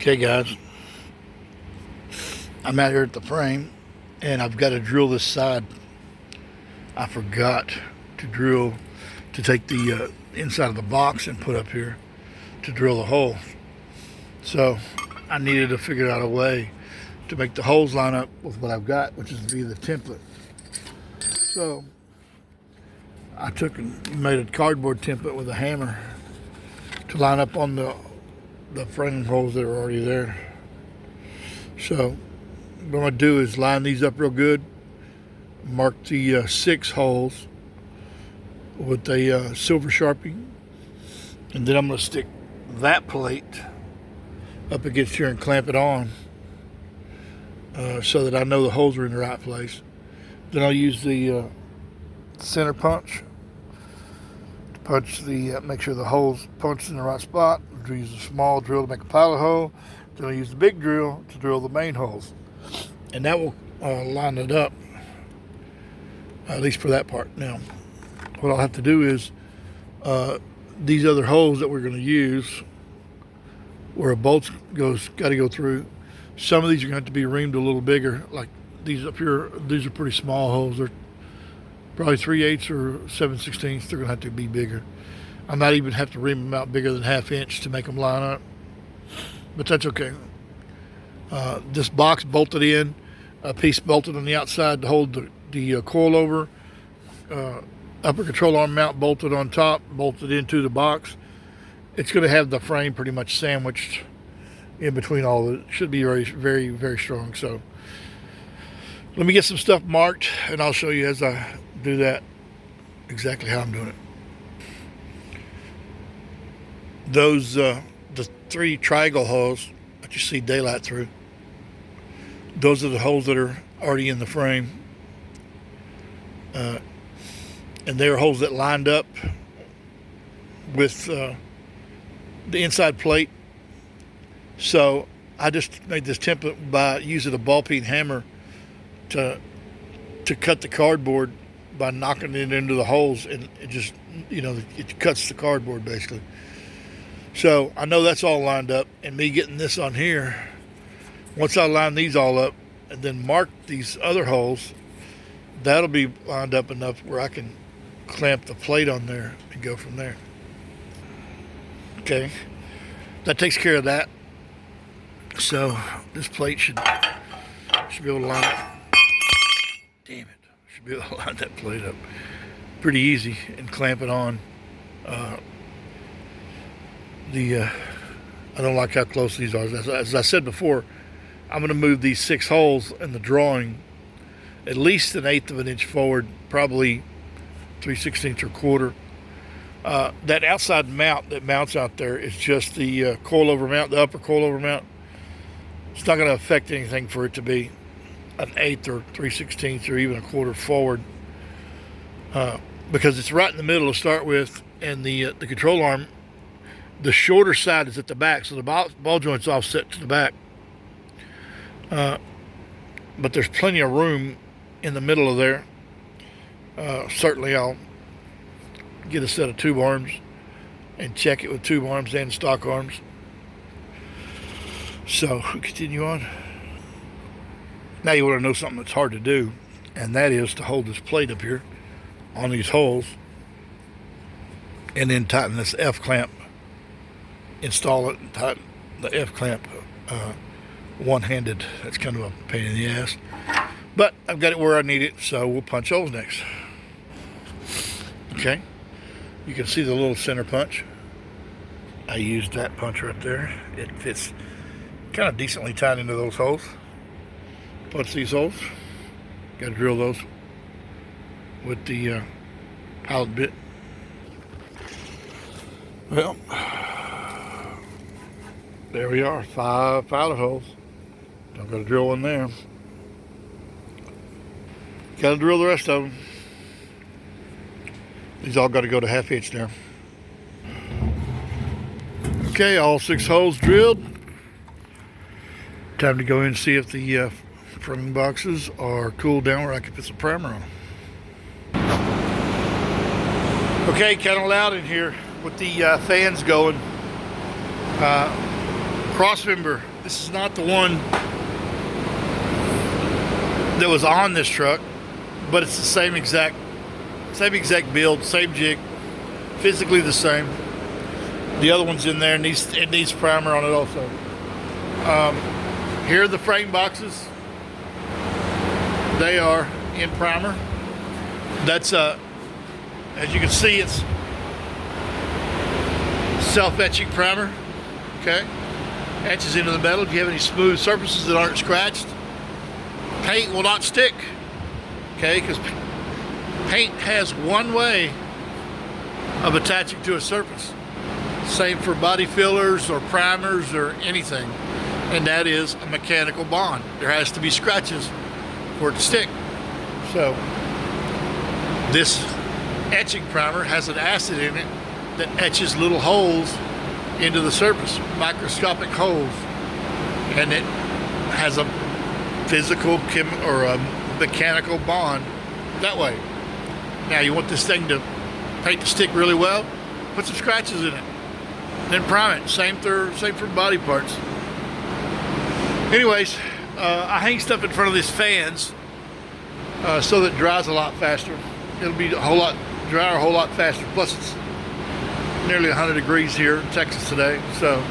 Okay guys, I'm out here at the frame and I've got to drill this side. I forgot to drill, to take the inside of the box and put up here to drill the hole. So I needed to figure out a way to make the holes line up with what I've got, which is to be the template. So I took and made a cardboard template with a hammer to line up on the frame holes that are already there. So what I'm going to do is line these up real good, mark the 6 holes with a silver Sharpie, and then I'm going to stick that plate up against here and clamp it on so that I know the holes are in the right place. Then I'll use the center punch to punch make sure the holes punched in the right spot. I'll use a small drill to make a pilot hole. Then I'll use the big drill to drill the main holes. And that will line it up, at least for that part. Now, what I'll have to do is these other holes that we're going to use, where a bolt got to go through. Some of these are going to have to be reamed a little bigger. Like these up here, these are pretty small holes. They're probably 3/8 or 7/16. They're going to have to be bigger. I might even have to ream them out bigger than 1/2 inch to make them line up, but that's okay. This box bolted in, a piece bolted on the outside to hold the coilover, upper control arm mount bolted on top, bolted into the box. It's going to have the frame pretty much sandwiched in between all of it. It should be very, very, very strong. So let me get some stuff marked, and I'll show you as I do that exactly how I'm doing it. Those the 3 triangle holes that you see daylight through, those are the holes that are already in the frame, and they're holes that lined up with the inside plate. So I just made this template by using a ball peen hammer to cut the cardboard by knocking it into the holes, and it just, it cuts the cardboard basically. So I know that's all lined up, and me getting this on here, once I line these all up and then mark these other holes, that'll be lined up enough where I can clamp the plate on there and go from there. Okay, that takes care of that. So this plate should be able to line up. Damn it, should be able to line that plate up pretty easy and clamp it on. I don't like how close these are. As I said before, I'm going to move these 6 holes in the drawing at least 1/8 of an inch forward, probably 3/16 or 1/4. That outside mount that mounts out there is just the coilover mount, the upper coilover mount. It's not going to affect anything for it to be 1/8 or 3/16 or even 1/4 forward, because it's right in the middle to start with, and the control arm, the shorter side is at the back, so the ball joint's offset to the back. But there's plenty of room in the middle of there. Certainly I'll get a set of tube arms and check it with tube arms and stock arms. So continue on. Now you want to know something that's hard to do, and that is to hold this plate up here on these holes and then tighten this F-clamp, install it and tighten the F-clamp one-handed. That's kind of a pain in the ass, but I've got it where I need it, so we'll punch holes next. Okay, you can see the little center punch. I used that punch right there. It fits kind of decently tight into those holes. Punch these holes. Got to drill those with the pilot bit. Well, there we are, 5 pilot holes. I'm going to drill one there. Got to drill the rest of them. These all got to go to 1/2 inch there. Okay, all 6 holes drilled. Time to go in and see if the framing boxes are cooled down where I can put some primer on them. Okay, kind of loud in here with the fans going. Crossmember This is not the one that was on this truck, but it's the same exact build, same jig, physically the same. The other one's in there, and it needs primer on it also. Here are the frame boxes. They are in primer. That's as you can see, it's self-etching primer. Okay, etches into the metal. If you have any smooth surfaces that aren't scratched, paint will not stick. Okay, because paint has one way of attaching to a surface. Same for body fillers or primers or anything, and that is a mechanical bond. There has to be scratches for it to stick. So this etching primer has an acid in it that etches little holes into the surface, microscopic holes, and it has a physical or a mechanical bond that way. Now you want this thing to paint to stick really well, put some scratches in it, then prime it. Same for body parts. Anyways, I hang stuff in front of these fans so that it dries a lot faster. It'll be a whole lot drier, a whole lot faster. Plus it's nearly 100 degrees here in Texas today, so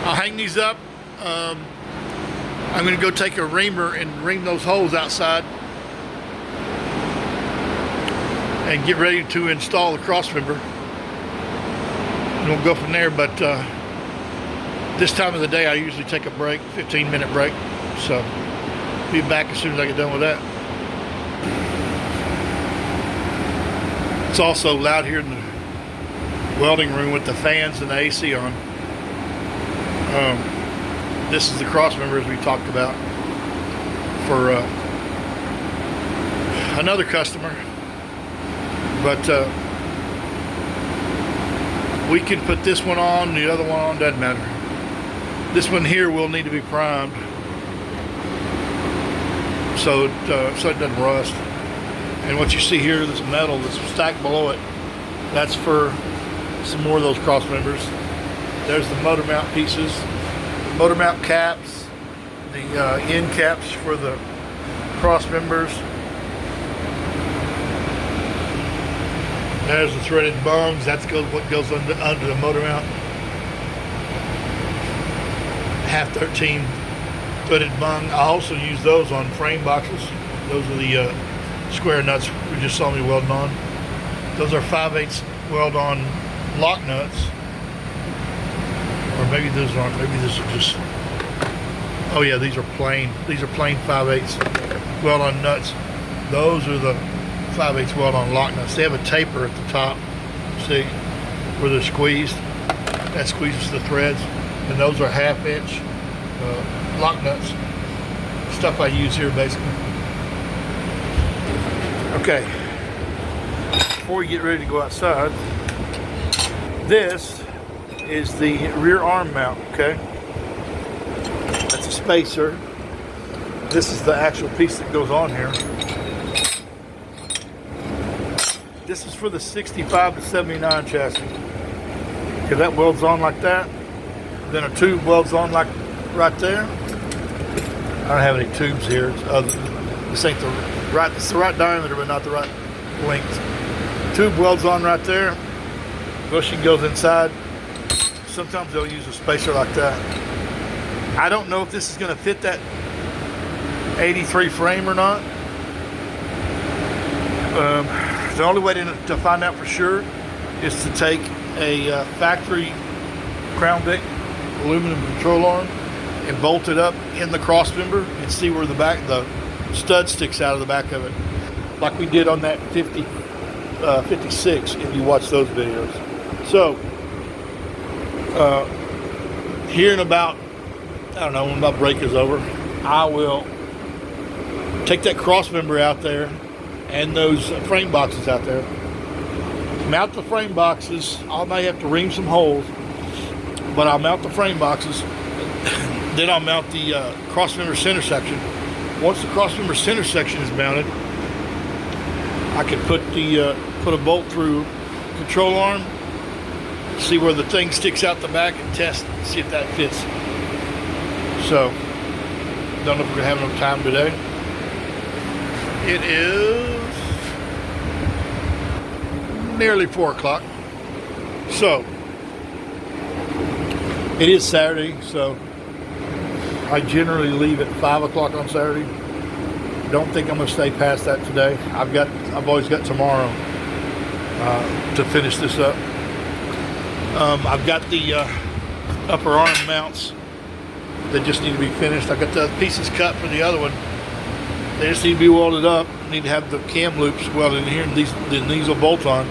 I'll hang these up. I'm going to go take a reamer and ream those holes outside and get ready to install the cross member. And we'll go from there, but this time of the day I usually take a break, 15-minute break, so be back as soon as I get done with that. It's also loud here in the welding room with the fans and the AC on. This is the cross member, as we talked about, for another customer, but we can put this one on, the other one on, doesn't matter. This one here will need to be primed so it doesn't rust. And what you see here, this metal that's stacked below it, that's for some more of those cross members. There's the motor mount pieces, motor mount caps, the end caps for the cross members. There's the threaded bungs. That's what goes under the motor mount. Half 13 threaded bung. I also use those on frame boxes. Those are the square nuts we just saw me welding on. Those are 5/8 weld on lock nuts. Or maybe those aren't. Maybe this is just. Oh yeah, these are plain. These are plain 5/8 weld on nuts. Those are the 5/8 weld on lock nuts. They have a taper at the top. See where they're squeezed. That squeezes the threads. And those are 1/2 inch lock nuts. Stuff I use here basically. Okay. Before we get ready to go outside, this is the rear arm mount, okay? That's a spacer. This is the actual piece that goes on here. This is for the 65 to 79 chassis. Okay, that welds on like that. Then a tube welds on like right there. I don't have any tubes here. This ain't it's the right diameter, but not the right length. Tube welds on right there. Bushing goes inside. Sometimes they'll use a spacer like that. I don't know if this is going to fit that 83 frame or not. The only way to find out for sure is to take a factory Crown Vic aluminum control arm and bolt it up in the cross member and see where the stud sticks out of the back of it, like we did on that 56 if you watch those videos. So here in about, I don't know, when my break is over, I will take that cross member out there and those frame boxes out there, mount the frame boxes. I may have to ream some holes, but I'll mount the frame boxes. Then I'll mount the cross member center section. Once the cross member center section is mounted, I can put a bolt through control arm, see where the thing sticks out the back, and test, see if that fits. So, don't know if we're going to have enough time today. It is nearly 4 o'clock. So, it is Saturday, so I generally leave at 5 o'clock on Saturday. Don't think I'm going to stay past that today. I've always got tomorrow to finish this up. I've got the upper arm mounts that just need to be finished. I've got the pieces cut for the other one. They just need to be welded up. I need to have the cam loops welded in here, and these will bolt on.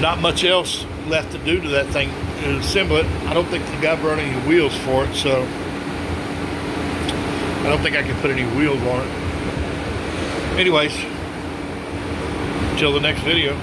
Not much else left to do to that thing. Assemble it. I don't think the guy brought any wheels for it, so I don't think I can put any wheels on it. Anyways, until the next video.